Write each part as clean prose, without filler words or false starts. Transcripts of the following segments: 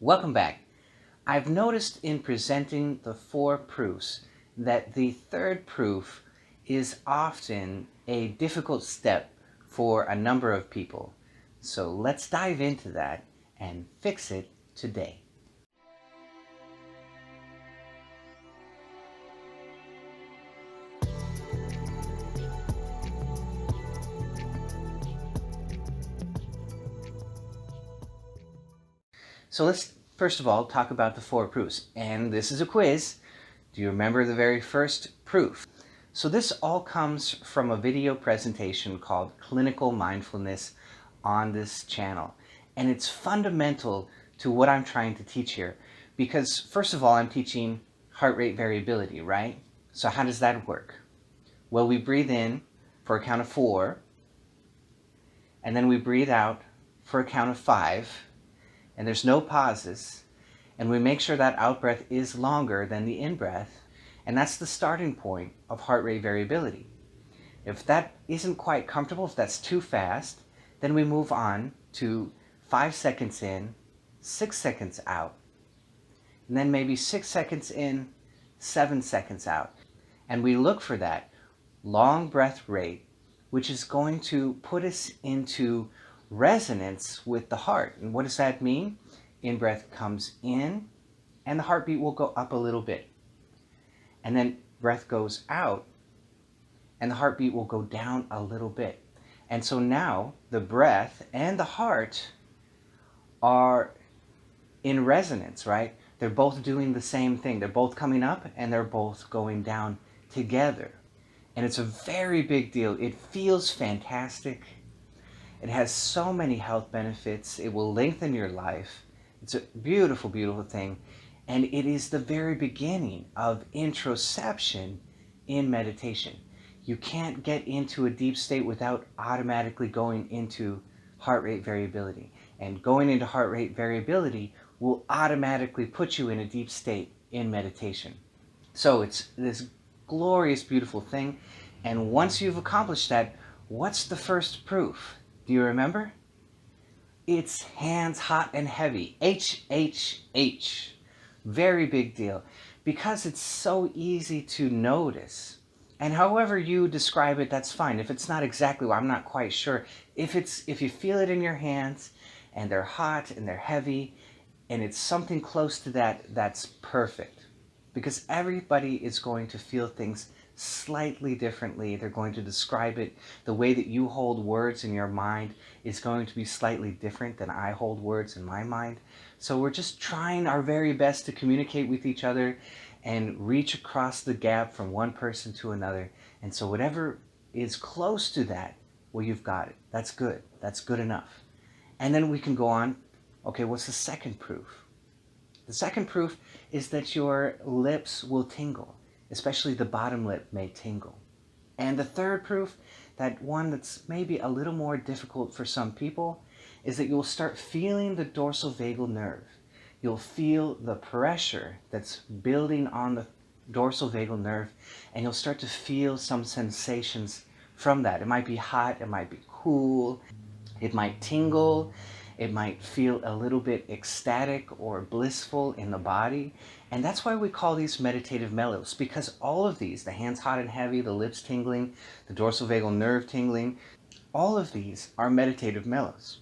Welcome back. I've noticed in presenting the 4 proofs that the third proof is often a difficult step for a number of people. So let's dive into that and fix it today. So let's first of all talk about the 4 proofs. And this is a quiz. Do you remember the very first proof? So this all comes from a video presentation called Clinical Mindfulness on this channel. And it's fundamental to what I'm trying to teach here. Because first of all, I'm teaching heart rate variability, right? So how does that work? Well, we breathe in for a count of 4. And then we breathe out for a count of 5. And there's no pauses, and we make sure that out-breath is longer than the in-breath, and that's the starting point of heart rate variability. If that isn't quite comfortable, if that's too fast, then we move on to 5 seconds in, 6 seconds out, and then maybe 6 seconds in, 7 seconds out. And we look for that long breath rate, which is going to put us into resonance with the heart. And what does that mean? In-breath comes in, and the heartbeat will go up a little bit. And then breath goes out, and the heartbeat will go down a little bit. And so now the breath and the heart are in resonance, right? They're both doing the same thing. They're both coming up, and they're both going down together. And it's a very big deal. It feels fantastic. It has so many health benefits. It will lengthen your life. It's a beautiful, beautiful thing. And it is the very beginning of introspection in meditation. You can't get into a deep state without automatically going into heart rate variability. And going into heart rate variability will automatically put you in a deep state in meditation. So it's this glorious, beautiful thing. And once you've accomplished that, what's the first proof? Do you remember? It's hands hot and heavy. HHH. Very big deal. Because it's so easy to notice. And however you describe it, that's fine. If it's not exactly what I'm not quite sure. If you feel it in your hands and they're hot and they're heavy and it's something close to that, that's perfect. Because everybody is going to feel things slightly differently. They're going to describe it. The way that you hold words in your mind is going to be slightly different than I hold words in my mind. So we're just trying our very best to communicate with each other and reach across the gap from one person to another. And so whatever is close to that, well, you've got it. That's good. That's good enough. And then we can go on. Okay, what's the second proof? The second proof is that your lips will tingle. Especially the bottom lip may tingle. And the third proof, that one that's maybe a little more difficult for some people, is that you'll start feeling the dorsal vagal nerve. You'll feel the pressure that's building on the dorsal vagal nerve, and you'll start to feel some sensations from that. It might be hot, it might be cool, it might tingle, it might feel a little bit ecstatic or blissful in the body. And that's why we call these meditative mellows, because all of these, the hands hot and heavy, the lips tingling, the dorsal vagal nerve tingling, all of these are meditative mellows.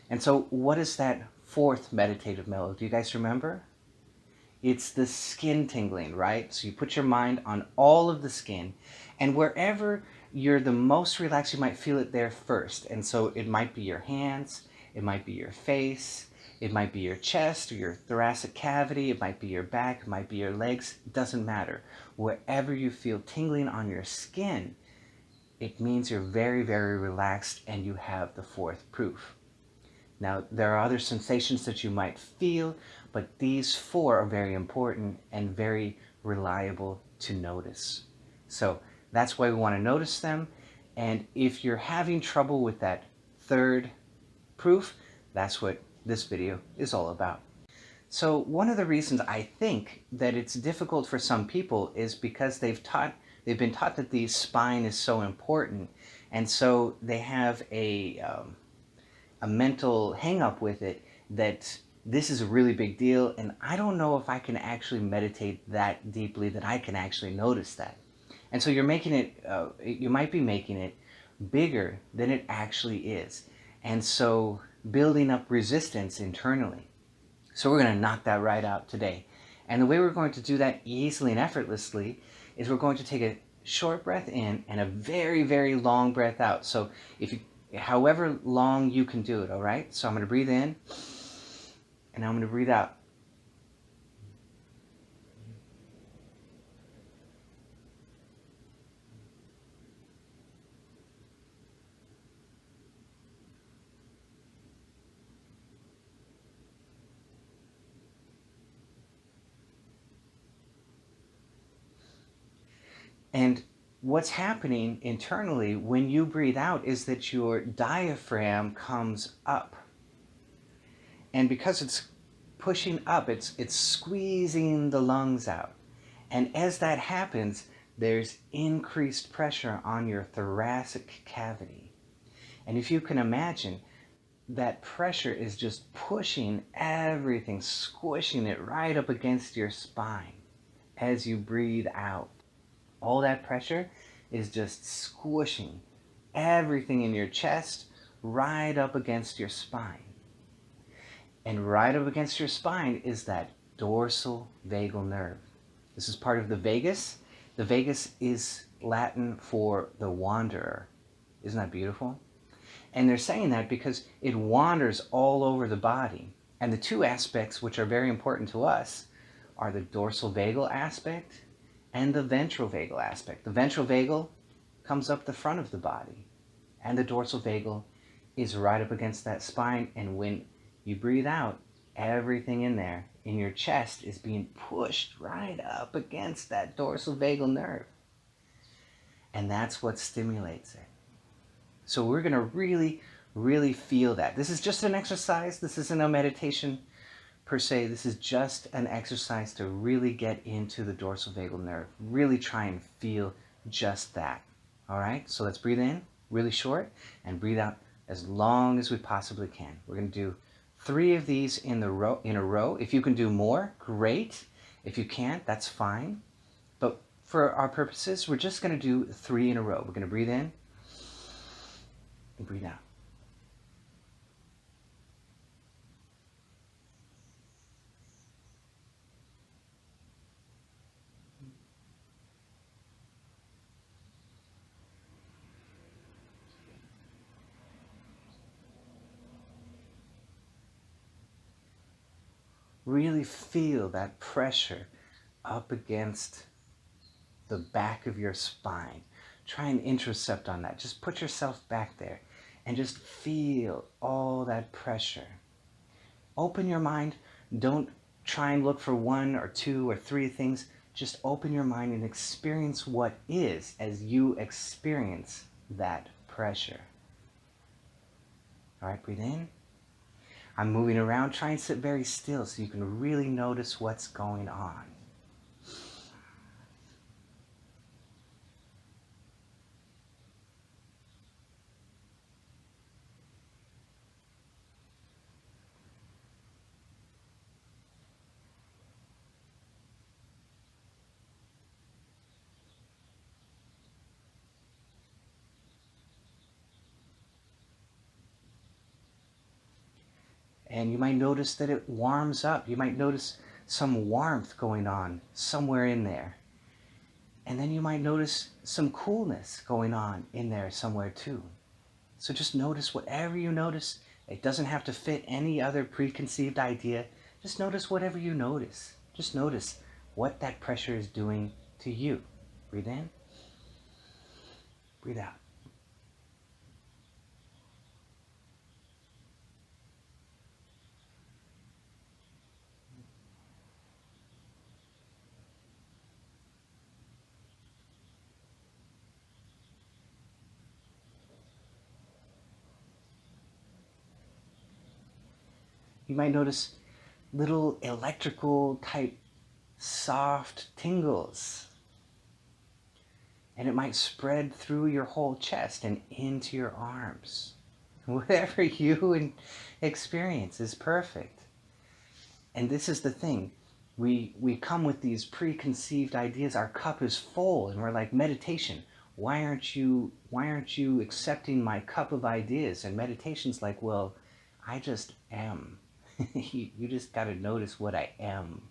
And so what is that fourth meditative mellow? Do you guys remember? It's the skin tingling, right? So you put your mind on all of the skin, and wherever you're the most relaxed, you might feel it there first. And so it might be your hands, it might be your face, it might be your chest or your thoracic cavity, it might be your back, it might be your legs, it doesn't matter. Wherever you feel tingling on your skin, it means you're very, very relaxed and you have the fourth proof. Now, there are other sensations that you might feel, but these 4 are very important and very reliable to notice. So that's why we want to notice them. And if you're having trouble with that third proof, that's what this video is all about. So one of the reasons I think that it's difficult for some people is because they've been taught that the spine is so important, and so they have a mental hang up with it that this is a really big deal, and I don't know if I can actually meditate that deeply that I can actually notice that. And so you're making it, you might be making it bigger than it actually is. And so building up resistance internally. So we're going to knock that right out today. And the way we're going to do that easily and effortlessly is we're going to take a short breath in and a very, very long breath out. So if you, however long you can do it, all right? So I'm going to breathe in and I'm going to breathe out. And what's happening internally when you breathe out is that your diaphragm comes up. And because it's pushing up, it's squeezing the lungs out. And as that happens, there's increased pressure on your thoracic cavity. And if you can imagine, that pressure is just pushing everything, squishing it right up against your spine as you breathe out. All that pressure is just squishing everything in your chest right up against your spine. And right up against your spine is that dorsal vagal nerve. This is part of the vagus. The vagus is Latin for the wanderer. Isn't that beautiful? And they're saying that because it wanders all over the body. And the two aspects which are very important to us are the dorsal vagal aspect and the ventral vagal aspect. The ventral vagal comes up the front of the body, and the dorsal vagal is right up against that spine. And when you breathe out, everything in there, in your chest, is being pushed right up against that dorsal vagal nerve. And that's what stimulates it. So we're going to really, really feel that. This is just an exercise. This isn't a meditation per se. This is just an exercise to really get into the dorsal vagal nerve. Really try and feel just that. All right? So let's breathe in really short and breathe out as long as we possibly can. We're going to do 3 of these in a row. If you can do more, great. If you can't, that's fine. But for our purposes, we're just going to do 3 in a row. We're going to breathe in and breathe out. Really feel that pressure up against the back of your spine. Try and intercept on that. Just put yourself back there and just feel all that pressure. Open your mind. Don't try and look for 1 or 2 or 3 things. Just open your mind and experience what is as you experience that pressure. All right, breathe in. I'm moving around. Try and sit very still so you can really notice what's going on. And you might notice that it warms up. You might notice some warmth going on somewhere in there. And then you might notice some coolness going on in there somewhere too. So just notice whatever you notice. It doesn't have to fit any other preconceived idea. Just notice whatever you notice. Just notice what that pressure is doing to you. Breathe in. Breathe out. You might notice little electrical type soft tingles. And it might spread through your whole chest and into your arms. Whatever you experience is perfect. And this is the thing. We come with these preconceived ideas. Our cup is full, and we're like, meditation. Why aren't you accepting my cup of ideas? And meditation's like, well, I just am. You just got to notice what I am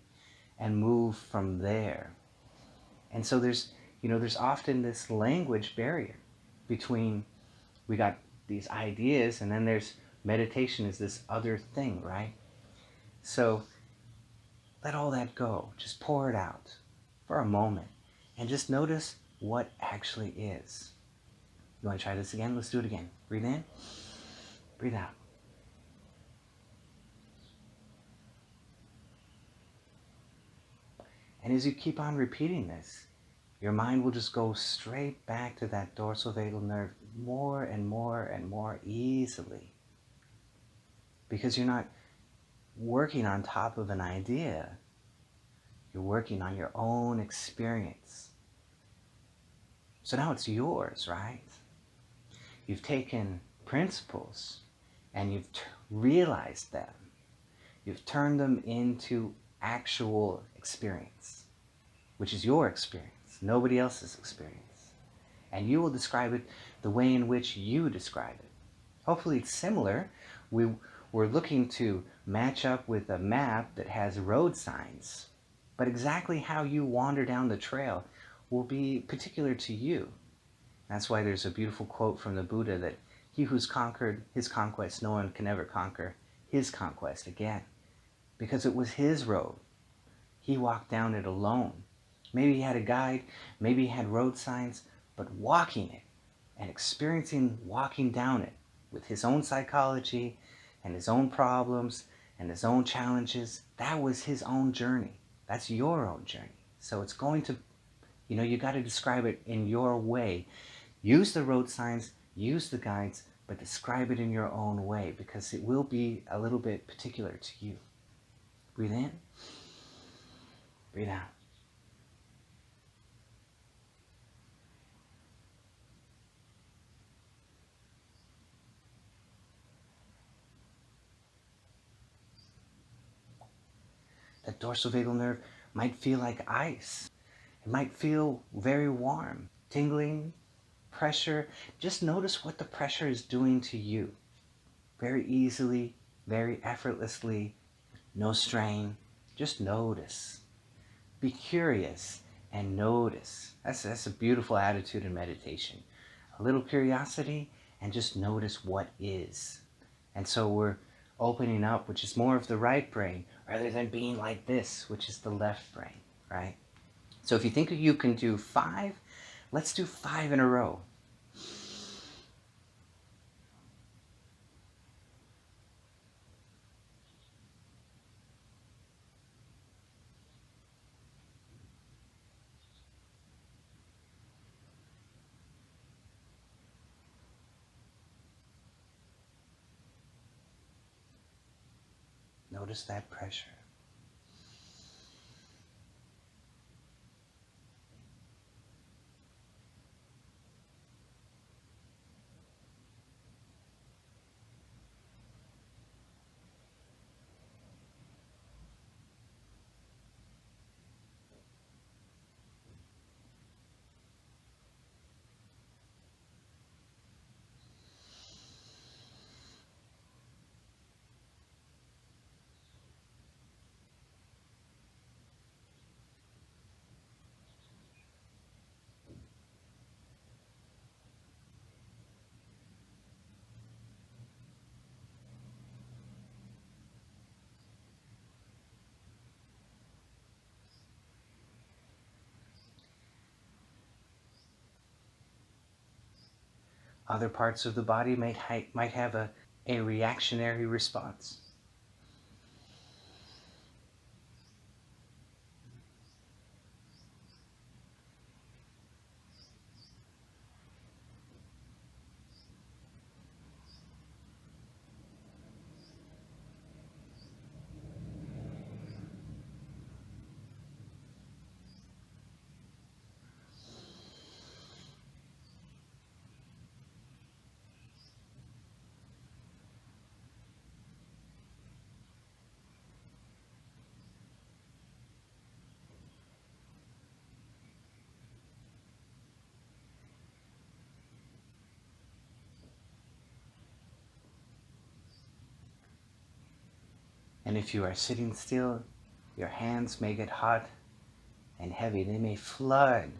and move from there. And so there's often this language barrier between, we got these ideas, and then there's meditation is this other thing, right? So let all that go. Just pour it out for a moment and just notice what actually is. You want to try this again? Let's do it again. Breathe in, breathe out. And as you keep on repeating this, your mind will just go straight back to that dorsal vagal nerve more and more and more easily. Because you're not working on top of an idea. You're working on your own experience. So now it's yours, right? You've taken principles and you've realized them. You've turned them into actual experience, which is your experience, nobody else's experience. And you will describe it the way in which you describe it. Hopefully it's similar. We're looking to match up with a map that has road signs, but exactly how you wander down the trail will be particular to you. That's why there's a beautiful quote from the Buddha that he who's conquered his conquest, no one can ever conquer his conquest again. Because it was his road. He walked down it alone. Maybe he had a guide, maybe he had road signs, but walking it and experiencing walking down it with his own psychology and his own problems and his own challenges, that was his own journey. That's your own journey. So it's going to, you got to describe it in your way. Use the road signs, use the guides, but describe it in your own way because it will be a little bit particular to you. Breathe in, breathe out. That dorsal vagal nerve might feel like ice. It might feel very warm, tingling, pressure. Just notice what the pressure is doing to you. Very easily, very effortlessly, no strain. Just notice. Be curious and notice. That's a beautiful attitude in meditation. A little curiosity and just notice what is. And so we're opening up, which is more of the right brain, rather than being like this, which is the left brain, right? So if you think you can do 5, let's do 5 in a row. Notice that pressure. Other parts of the body might have a reactionary response. And if you are sitting still, your hands may get hot and heavy. They may flood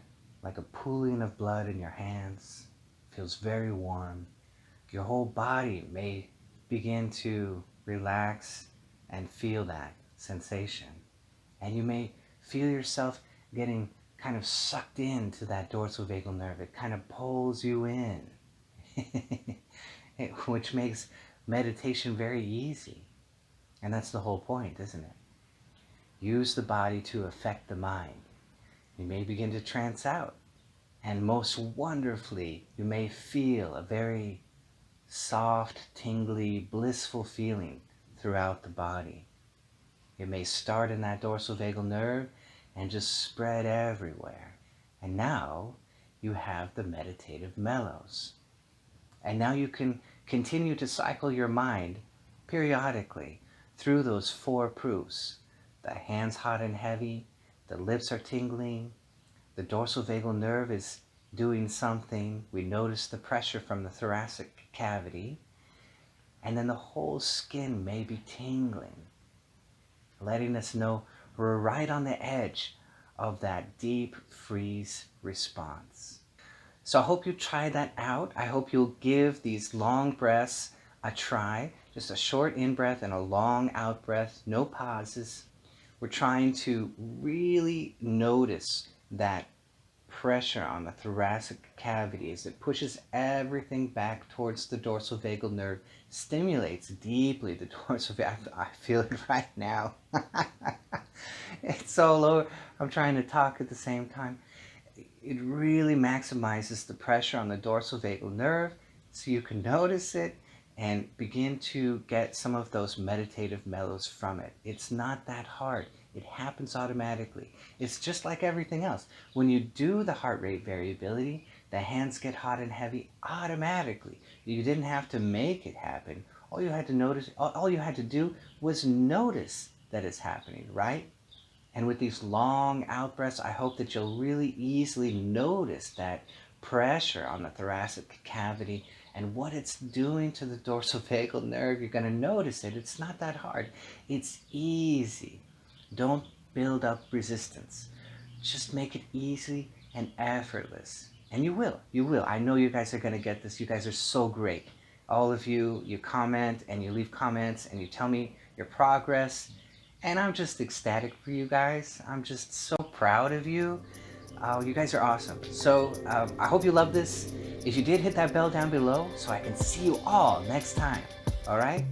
like a pooling of blood in your hands. Feels very warm. Your whole body may begin to relax and feel that sensation. And you may feel yourself getting kind of sucked into that dorsal vagal nerve. It kind of pulls you in, which makes meditation very easy. And that's the whole point, isn't it? Use the body to affect the mind. You may begin to trance out. And most wonderfully, you may feel a very soft, tingly, blissful feeling throughout the body. It may start in that dorsal vagal nerve and just spread everywhere. And now you have the meditative mellows. And now you can continue to cycle your mind periodically through those 4 proofs. The hands hot and heavy, the lips are tingling, the dorsal vagal nerve is doing something. We notice the pressure from the thoracic cavity, and then the whole skin may be tingling, letting us know we're right on the edge of that deep freeze response. So I hope you try that out. I hope you'll give these long breaths a try. Just a short in-breath and a long out-breath, no pauses. We're trying to really notice that pressure on the thoracic cavity as it pushes everything back towards the dorsal vagal nerve, stimulates deeply the dorsal vagal. I feel it right now. It's so low. I'm trying to talk at the same time. It really maximizes the pressure on the dorsal vagal nerve so you can notice it and begin to get some of those meditative mellows from it. It's not that hard. It happens automatically. It's just like everything else. When you do the heart rate variability, the hands get hot and heavy automatically. You didn't have to make it happen. All you had to do was notice that it's happening, right? And with these long out breaths, I hope that you'll really easily notice that pressure on the thoracic cavity and what it's doing to the dorsal vagal nerve. You're going to notice it. It's not that hard. It's easy. Don't build up resistance. Just make it easy and effortless. And you will. You will. I know you guys are going to get this. You guys are so great. All of you, you comment and you leave comments and you tell me your progress. And I'm just ecstatic for you guys. I'm just so proud of you. You guys are awesome. So I hope you love this. If you did, hit that bell down below so I can see you all next time. All right?